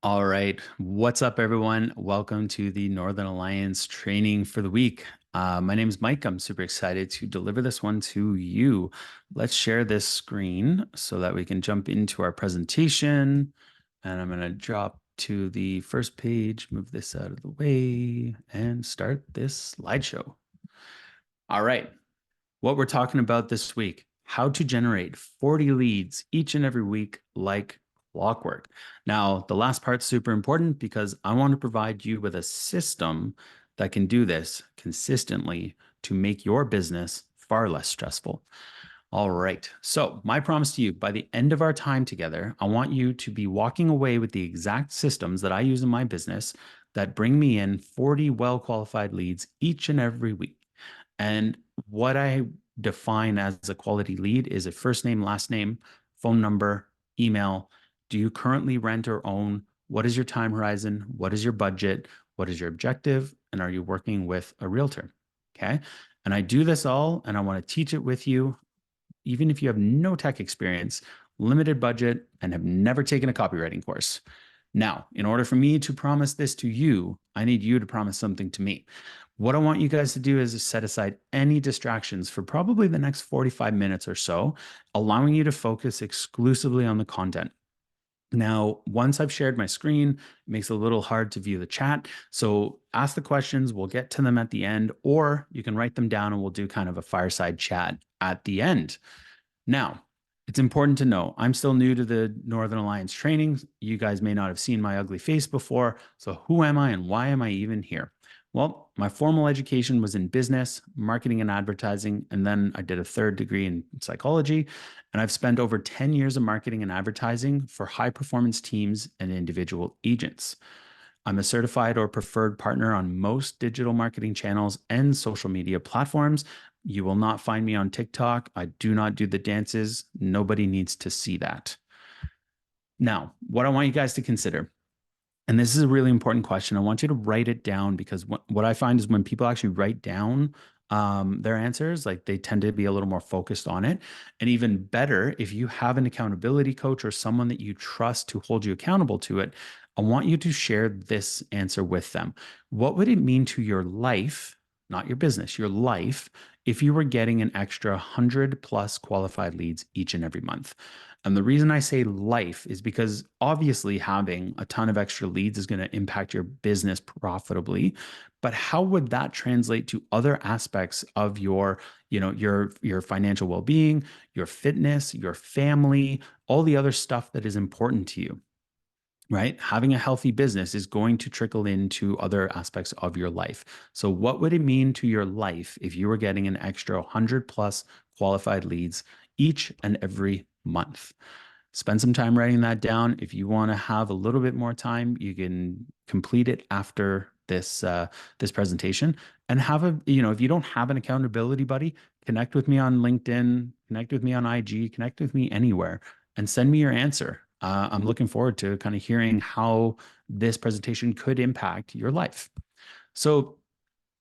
All right. What's up, everyone? Welcome to the Northern Alliance training for the week. My name is Mike. I'm super excited to deliver this one to you. Let's share this screen so that we can jump into our presentation. And I'm going to drop to the first page, move this out of the way, and start this slideshow. All right. What we're talking about this week, how to generate 40 leads each and every week like clockwork. Now, the last part's super important because I want to provide you with a system that can do this consistently to make your business far less stressful. All right. So, my promise to you by the end of our time together, I want you to be walking away with the exact systems that I use in my business that bring me in 40 well qualified leads each and every week. And what I define as a quality lead is a first name, last name, phone number, email. Do you currently rent or own? What is your time horizon? What is your budget? What is your objective? And are you working with a realtor? Okay. And I do this all and I want to teach it with you even if you have no tech experience, limited budget, and have never taken a copywriting course. Now, in order for me to promise this to you, I need you to promise something to me. What I want you guys to do is set aside any distractions for probably the next 45 minutes or so, allowing you to focus exclusively on the content. Now, once I've shared my screen, it makes it a little hard to view the chat. So ask the questions, we'll get to them at the end, or you can write them down and we'll do kind of a fireside chat at the end. Now, it's important to know I'm still new to the Northern Alliance training. You guys may not have seen my ugly face before. So, who am I and why am I even here? Well, my formal education was in business, marketing, and advertising. And then I did a third degree in psychology. And I've spent over 10 years of marketing and advertising for high performance teams and individual agents. I'm a certified or preferred partner on most digital marketing channels and social media platforms. You will not find me on TikTok. I do not do the dances. Nobody needs to see that. Now, what I want you guys to consider, and this is a really important question. I want you to write it down because what I find is when people actually write down their answers, like they tend to be a little more focused on it. And even better, if you have an accountability coach or someone that you trust to hold you accountable to it, I want you to share this answer with them. What would it mean to your life, not your business, your life, if you were getting an extra 100 plus qualified leads each and every month? And the reason I say life is because obviously having a ton of extra leads is going to impact your business profitably. But how would that translate to other aspects of your financial well-being, your fitness, your family, all the other stuff that is important to you? Right? Having a healthy business is going to trickle into other aspects of your life. So, what would it mean to your life if you were getting an extra 100 plus qualified leads each and every month? Spend some time writing that down. If you want to have a little bit more time, you can complete it after this presentation and have if you don't have an accountability buddy, connect with me on LinkedIn, connect with me on IG, connect with me anywhere and send me your answer. I'm looking forward to kind of hearing how this presentation could impact your life. So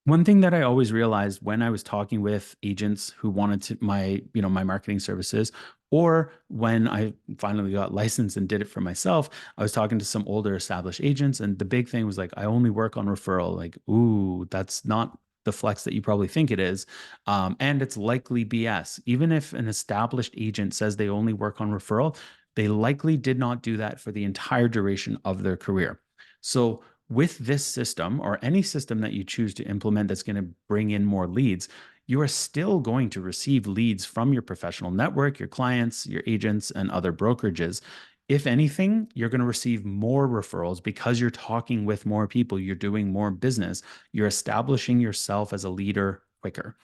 one thing that I always realized when I was talking with agents who wanted my marketing services, or when I finally got licensed and did it for myself, I was talking to some older established agents, and the big thing was like, I only work on referral. Like, ooh, that's not the flex that you probably think it is. And it's likely BS. Even if an established agent says they only work on referral, they likely did not do that for the entire duration of their career. So with this system or any system that you choose to implement that's going to bring in more leads, you are still going to receive leads from your professional network, your clients, your agents, and other brokerages. If anything, you're going to receive more referrals because you're talking with more people, you're doing more business, you're establishing yourself as a leader quicker.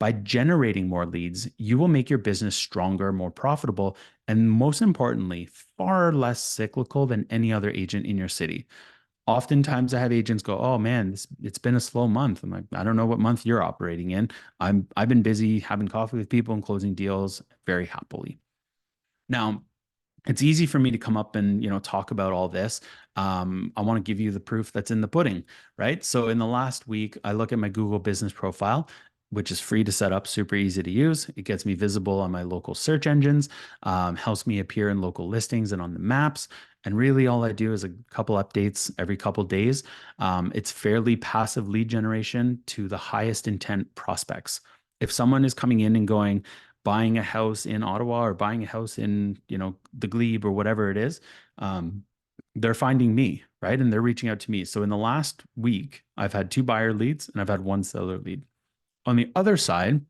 By generating more leads, you will make your business stronger, more profitable, and most importantly, far less cyclical than any other agent in your city. Oftentimes I have agents go, "Oh man, it's been a slow month." I'm like, "I don't know what month you're operating in. I've been busy having coffee with people and closing deals very happily." Now, it's easy for me to come up and talk about all this. I want to give you the proof that's in the pudding, right? So in the last week, I look at my Google business profile, which is free to set up, super easy to use. It gets me visible on my local search engines, helps me appear in local listings and on the maps. And really, all I do is a couple updates every couple days. It's fairly passive lead generation to the highest intent prospects. If someone is coming in and going, buying a house in Ottawa or buying a house in, the Glebe or whatever it is, um, they're finding me, right? And they're reaching out to me. So in the last week, I've had two buyer leads and I've had one seller lead. On the other side,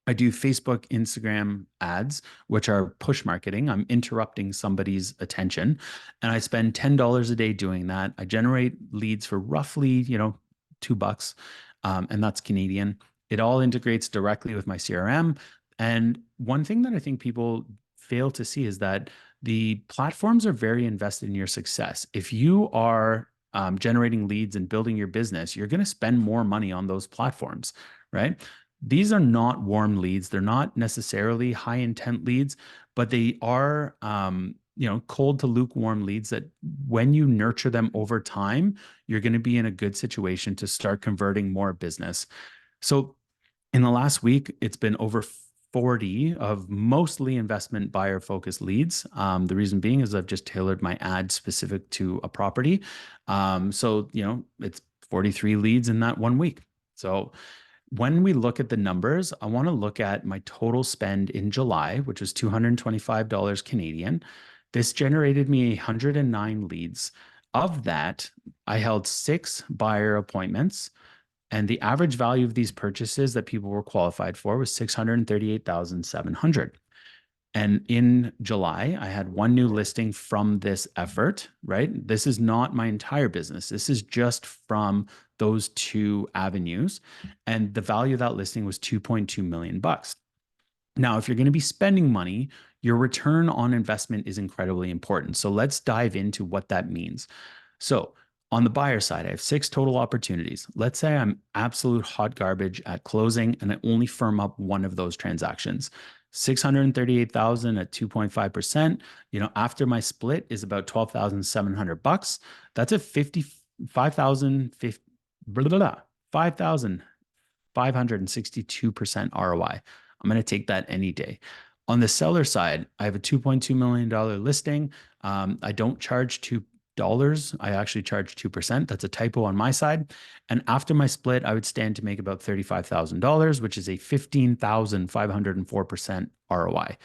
I do Facebook, Instagram ads, which are push marketing. I'm interrupting somebody's attention, and I spend $10 a day doing that. I generate leads for roughly, $2, and that's Canadian. It all integrates directly with my CRM. And one thing that I think people fail to see is that the platforms are very invested in your success. If you are generating leads and building your business, you're going to spend more money on those platforms, right? These are not warm leads. They're not necessarily high intent leads, but they are, cold to lukewarm leads that when you nurture them over time, you're going to be in a good situation to start converting more business. So in the last week, it's been over 40 of mostly investment buyer focused leads. The reason being is I've just tailored my ad specific to a property. So it's 43 leads in that 1 week. So when we look at the numbers, I want to look at my total spend in July, which was $225 Canadian. This generated me 109 leads. Of that, I held 6 buyer appointments, and the average value of these purchases that people were qualified for was 638,700. And in July, I had one new listing from this effort, right? This is not my entire business. This is just from those two avenues. And the value of that listing was 2.2 million bucks. Now, if you're going to be spending money, your return on investment is incredibly important. So let's dive into what that means. So, on the buyer side, I have 6 total opportunities. Let's say I'm absolute hot garbage at closing and I only firm up one of those transactions. 638,000 at 2.5%, after my split is about 12,700 bucks. That's a 55,000 blah, blah, blah, 5,562% ROI. I'm going to take that any day. On the seller side, I have a $2.2 million listing. I don't charge $2. I actually charge 2%. That's a typo on my side. And after my split, I would stand to make about $35,000, which is a 15,504% ROI.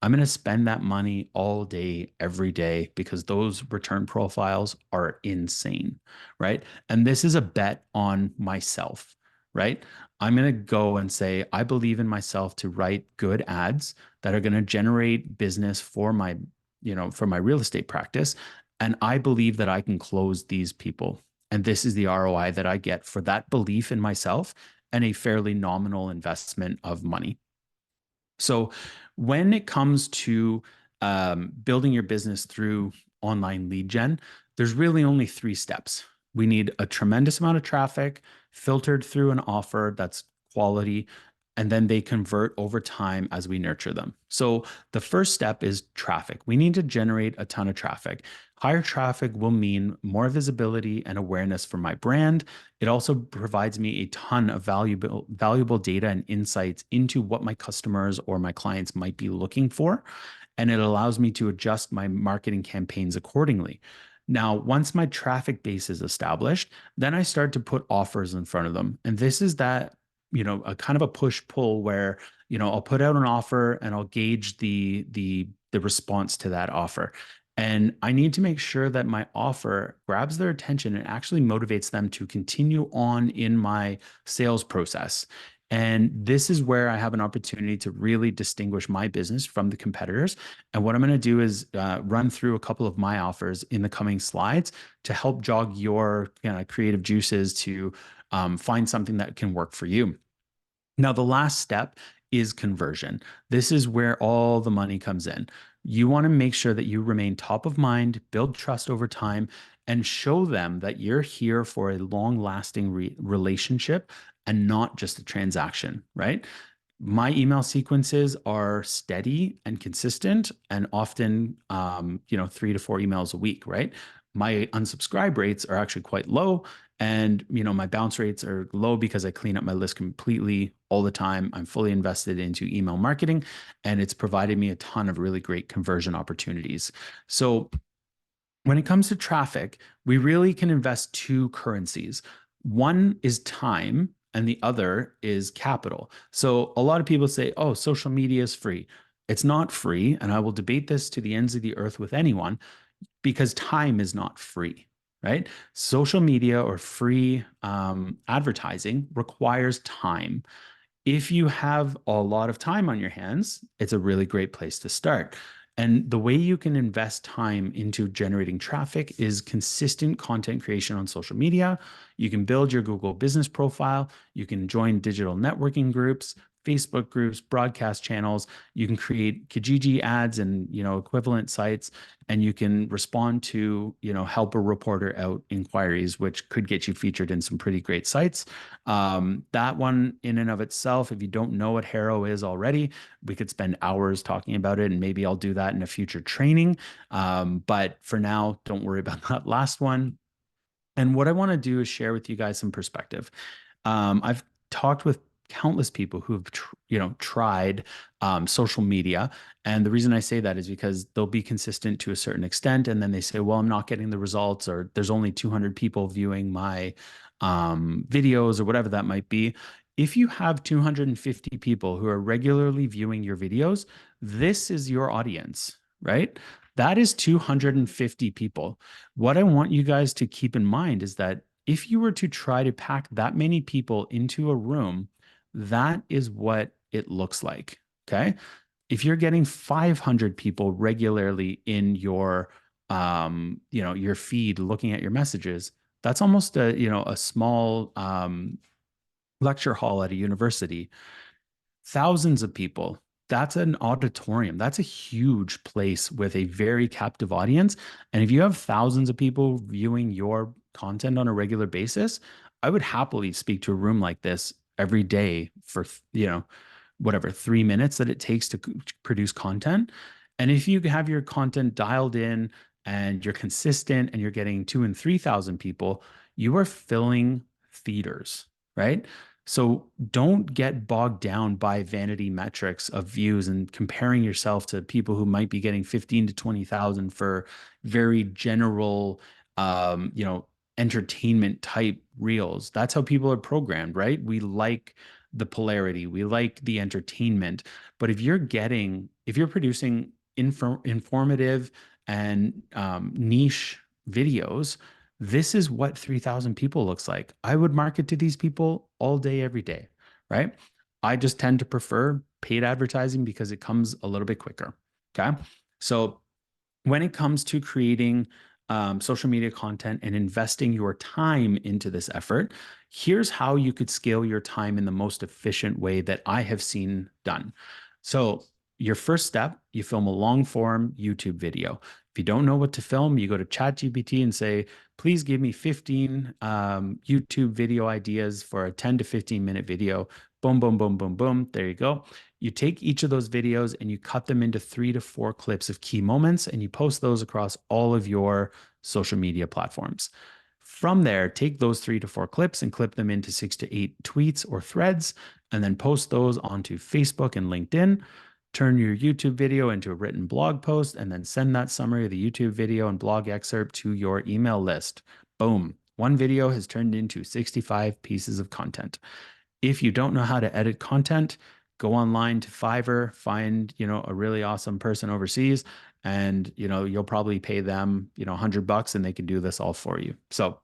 I'm going to spend that money all day, every day, because those return profiles are insane, right? And this is a bet on myself, right? I'm going to go and say, I believe in myself to write good ads that are going to generate business for my real estate practice. And I believe that I can close these people. And this is the ROI that I get for that belief in myself and a fairly nominal investment of money. So when it comes to building your business through online lead gen, there's really only 3 steps. We need a tremendous amount of traffic filtered through an offer that's quality, and then they convert over time as we nurture them. So the first step is traffic. We need to generate a ton of traffic. Higher traffic will mean more visibility and awareness for my brand. It also provides me a ton of valuable data and insights into what my customers or my clients might be looking for. And it allows me to adjust my marketing campaigns accordingly. Now, once my traffic base is established, then I start to put offers in front of them. And this is that, a kind of a push pull where, I'll put out an offer and I'll gauge the response to that offer. And I need to make sure that my offer grabs their attention and actually motivates them to continue on in my sales process. And this is where I have an opportunity to really distinguish my business from the competitors. And what I'm going to do is run through a couple of my offers in the coming slides to help jog your creative juices to find something that can work for you. Now, the last step is conversion. This is where all the money comes in. You want to make sure that you remain top of mind, build trust over time, and show them that you're here for a long-lasting relationship and not just a transaction, right? My email sequences are steady and consistent and often 3 to 4 emails a week, right? My unsubscribe rates are actually quite low, and my bounce rates are low because I clean up my list completely all the time. I'm fully invested into email marketing, and it's provided me a ton of really great conversion opportunities. So When it comes to traffic, we really can invest two currencies. One is time, and the other is capital. So a lot of people say, oh, social media is free. It's not free. And I will debate this to the ends of the earth with anyone because time is not free, right? Social media or free advertising requires time. If you have a lot of time on your hands, it's a really great place to start. And the way you can invest time into generating traffic is consistent content creation on social media. You can build your Google business profile. You can join digital networking groups, Facebook groups, broadcast channels. You can create Kijiji ads and, equivalent sites, and you can respond to, help a reporter out inquiries, which could get you featured in some pretty great sites. That one in and of itself, if you don't know what Haro is already, we could spend hours talking about it, and maybe I'll do that in a future training. But for now, don't worry about that last one. And what I want to do is share with you guys some perspective. I've talked with countless people who've tried social media, and the reason I say that is because they'll be consistent to a certain extent, and then they say, "Well, I'm not getting the results," or "There's only 200 people viewing my videos," or whatever that might be. If you have 250 people who are regularly viewing your videos, this is your audience, right? That is 250 people. What I want you guys to keep in mind is that if you were to try to pack that many people into a room, that is what it looks like. Okay. If you're getting 500 people regularly in your feed looking at your messages, that's almost a small lecture hall at a university. Thousands of people. That's an auditorium. That's a huge place with a very captive audience. And if you have thousands of people viewing your content on a regular basis, I would happily speak to a room like this every day for, whatever, 3 minutes that it takes to produce content. And if you have your content dialed in and you're consistent and you're getting 2,000 and 3,000 people, you are filling theaters, right? So don't get bogged down by vanity metrics of views and comparing yourself to people who might be getting 15 to 20,000 for very general, entertainment type reels. That's how people are programmed, right? We like the polarity, we like the entertainment. But if you're producing informative and niche videos, this is what 3,000 people looks like. I would market to these people all day, every day, right? I just tend to prefer paid advertising because it comes a little bit quicker. Okay. So when it comes to creating social media content and investing your time into this effort, here's how you could scale your time in the most efficient way that I have seen done. So, your first step, you film a long form YouTube video. If you don't know what to film, you go to ChatGPT and say, please give me 15 YouTube video ideas for a 10 to 15-minute video. Boom, boom, boom, boom, boom. There you go. You take each of those videos and you cut them into 3 to 4 clips of key moments, and you post those across all of your social media platforms. From there, take those 3 to 4 clips and clip them into 6 to 8 tweets or threads, and then post those onto Facebook and LinkedIn. Turn your YouTube video into a written blog post, and then send that summary of the YouTube video and blog excerpt to your email list. Boom. One video has turned into 65 pieces of content. If you don't know how to edit content, go online to Fiverr, find, a really awesome person overseas, and, you'll probably pay them, $100 and they can do this all for you. So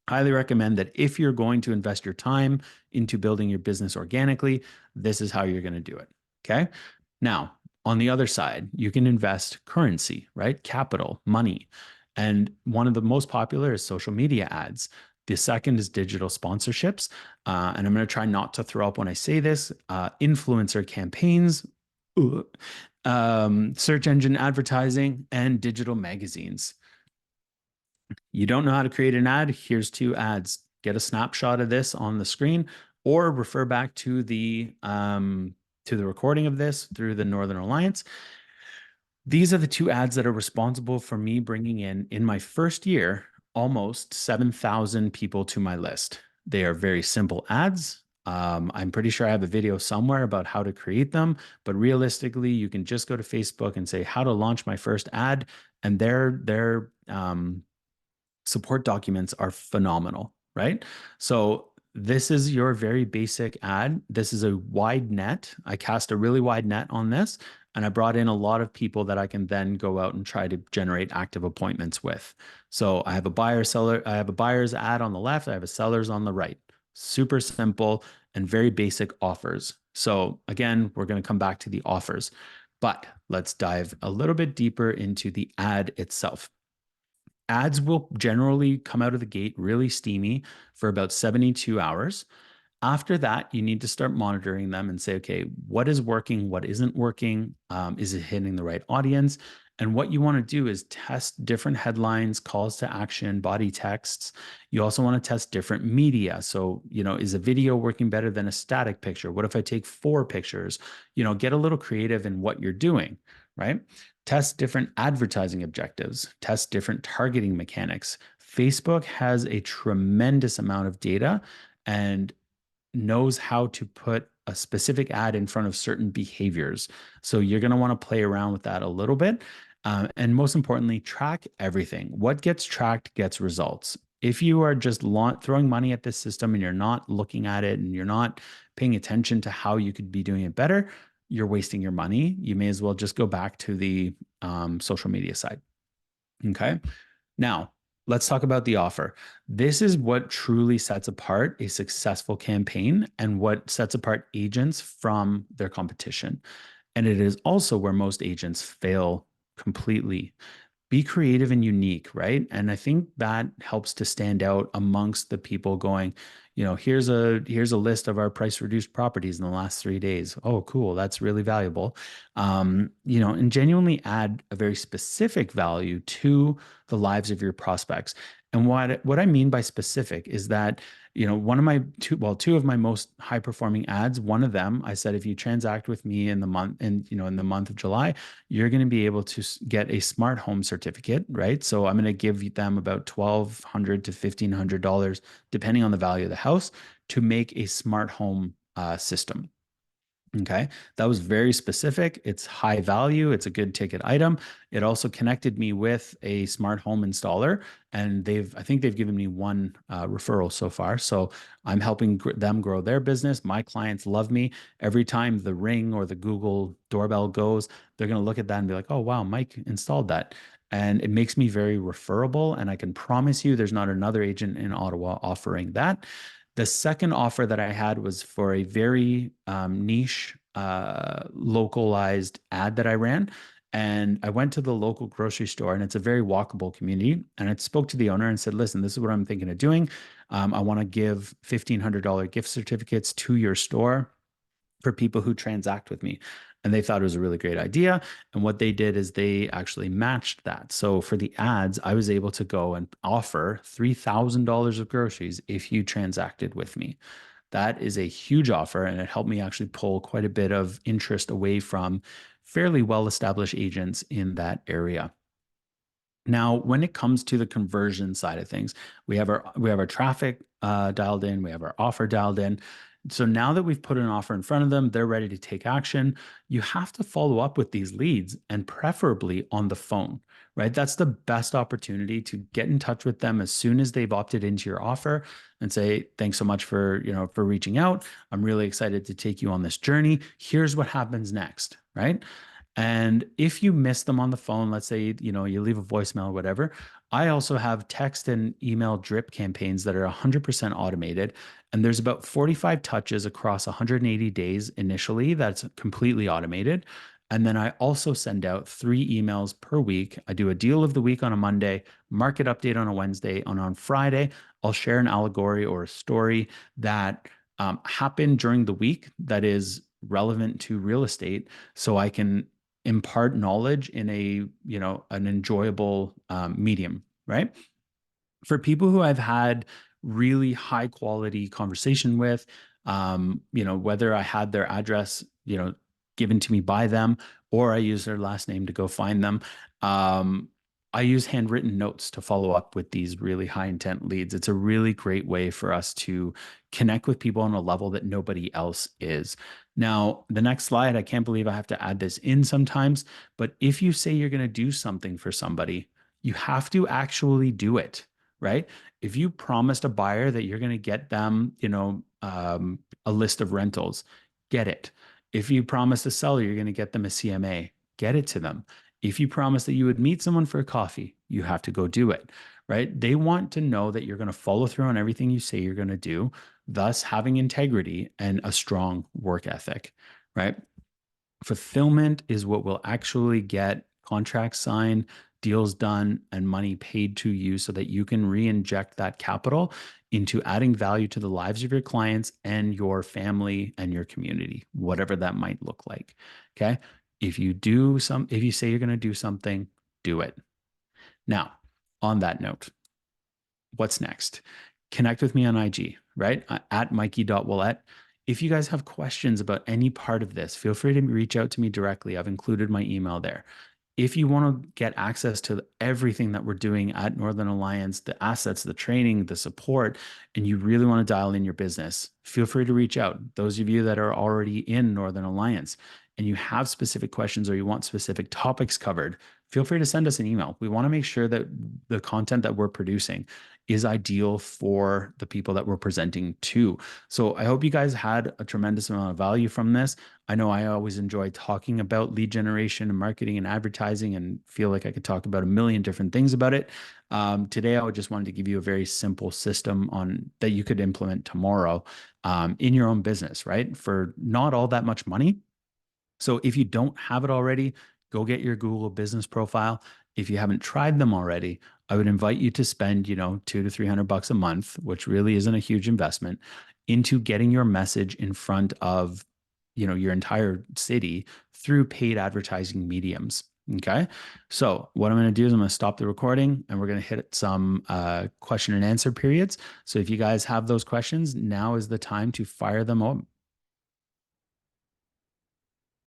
highly recommend that if you're going to invest your time into building your business organically, this is how you're going to do it. Okay. Now, on the other side, you can invest currency, right? Capital, money. And one of the most popular is social media ads. The second is digital sponsorships. And I'm going to try not to throw up when I say this, influencer campaigns, search engine advertising, and digital magazines. You don't know how to create an ad? Here's 2 ads. Get a snapshot of this on the screen, or refer back to the recording of this through the Northern Alliance. These are the 2 ads that are responsible for me bringing in my first year, almost 7,000 people to my list. They are very simple ads. I'm pretty sure I have a video somewhere about how to create them, but realistically, you can just go to Facebook and say how to launch my first ad, and their support documents are phenomenal, right? So this is your very basic ad. This is a wide net. I cast a really wide net on this, and I brought in a lot of people that I can then go out and try to generate active appointments with. So I have a buyer seller, I have a buyer's ad on the left, I have a seller's on the right. Super simple and very basic offers. So again, we're going to come back to the offers, but let's dive a little bit deeper into the ad itself. Ads will generally come out of the gate really steamy for about 72 hours. After that, you need to start monitoring them and say, okay, what is working? What isn't working? Is it hitting the right audience? And what you want to do is test different headlines, calls to action, body texts. You also want to test different media. So, is a video working better than a static picture? What if I take four pictures? Get a little creative in what you're doing, right? Test different advertising objectives, test different targeting mechanics. Facebook has a tremendous amount of data and knows how to put a specific ad in front of certain behaviors. So you're going to want to play around with that a little bit. And most importantly, track everything. What gets tracked gets results. If you are just throwing money at this system and you're not looking at it and you're not paying attention to how you could be doing it better, you're wasting your money. You may as well just go back to the social media side. Okay. Now, let's talk about the offer. This is what truly sets apart a successful campaign and what sets apart agents from their competition. And it is also where most agents fail completely. Be creative and unique, right? And I think that helps to stand out amongst the people going, here's a list of our price reduced properties in the last 3 days. Oh, cool. That's really valuable. And genuinely add a very specific value to the lives of your prospects. And what I mean by specific is that, one of my two of my most high performing ads, one of them, I said, if you transact with me in the month of July, you're going to be able to get a smart home certificate, right? So I'm going to give them about $1,200 to $1,500, depending on the value of the house, to make a smart home system. Okay. That was very specific. It's high value. It's a good ticket item. It also connected me with a smart home installer, and I think they've given me one referral so far. So I'm helping them grow their business. My clients love me. Every time the Ring or the Google doorbell goes, they're going to look at that and be like, oh, wow, Mike installed that. And it makes me very referable. And I can promise you there's not another agent in Ottawa offering that. The second offer that I had was for a very niche, localized ad that I ran. And I went to the local grocery store, and it's a very walkable community. And I spoke to the owner and said, listen, this is what I'm thinking of doing. I want to give $1,500 gift certificates to your store for people who transact with me. And they thought it was a really great idea. And what they did is they actually matched that. So for the ads, I was able to go and offer $3,000 of groceries if you transacted with me. That is a huge offer, and it helped me actually pull quite a bit of interest away from fairly well-established agents in that area. Now, when it comes to the conversion side of things, we have our traffic dialed in, we have our offer dialed in. So now that we've put an offer in front of them, they're ready to take action. You have to follow up with these leads, and preferably on the phone, right? That's the best opportunity to get in touch with them as soon as they've opted into your offer and say, thanks so much for reaching out. I'm really excited to take you on this journey. Here's what happens next, right? And if you miss them on the phone, let's say, you leave a voicemail or whatever, I also have text and email drip campaigns that are 100% automated. And there's about 45 touches across 180 days initially. That's completely automated. And then I also send out 3 emails per week. I do a deal of the week on a Monday, market update on a Wednesday, and on Friday, I'll share an allegory or a story that happened during the week that is relevant to real estate, so I can impart knowledge in an enjoyable medium, right? For people who I've had really high quality conversation with, whether I had their address, given to me by them, or I use their last name to go find them. I use handwritten notes to follow up with these really high intent leads. It's a really great way for us to connect with people on a level that nobody else is. Now, the next slide, I can't believe I have to add this in sometimes, but if you say you're going to do something for somebody, you have to actually do it, right? If you promised a buyer that you're going to get them, a list of rentals, get it. If you promised a seller you're going to get them a CMA, get it to them. If you promise that you would meet someone for a coffee, you have to go do it, right? They want to know that you're going to follow through on everything you say you're going to do, thus having integrity and a strong work ethic, right? Fulfillment is what will actually get contracts signed, deals done, and money paid to you so that you can re-inject that capital into adding value to the lives of your clients and your family and your community, whatever that might look like. Okay. If you say you're going to do something, do it. Now, on that note, what's next? Connect with me on IG, right? At Mikey.Ouellette. If you guys have questions about any part of this, feel free to reach out to me directly. I've included my email there. If you want to get access to everything that we're doing at Northern Alliance, the assets, the training, the support, and you really want to dial in your business, feel free to reach out. Those of you that are already in Northern Alliance and you have specific questions or you want specific topics covered, feel free to send us an email. We want to make sure that the content that we're producing is ideal for the people that we're presenting to. So I hope you guys had a tremendous amount of value from this. I know I always enjoy talking about lead generation and marketing and advertising and feel like I could talk about a million different things about it. Today, I would just wanted to give you a very simple system on that you could implement tomorrow in your own business, right? For not all that much money. So if you don't have it already, go get your Google business profile. If you haven't tried them already, I would invite you to spend, $200 to $300 a month, which really isn't a huge investment, into getting your message in front of, your entire city through paid advertising mediums. Okay. So what I'm going to do is I'm going to stop the recording and we're going to hit some question and answer periods. So if you guys have those questions, now is the time to fire them up.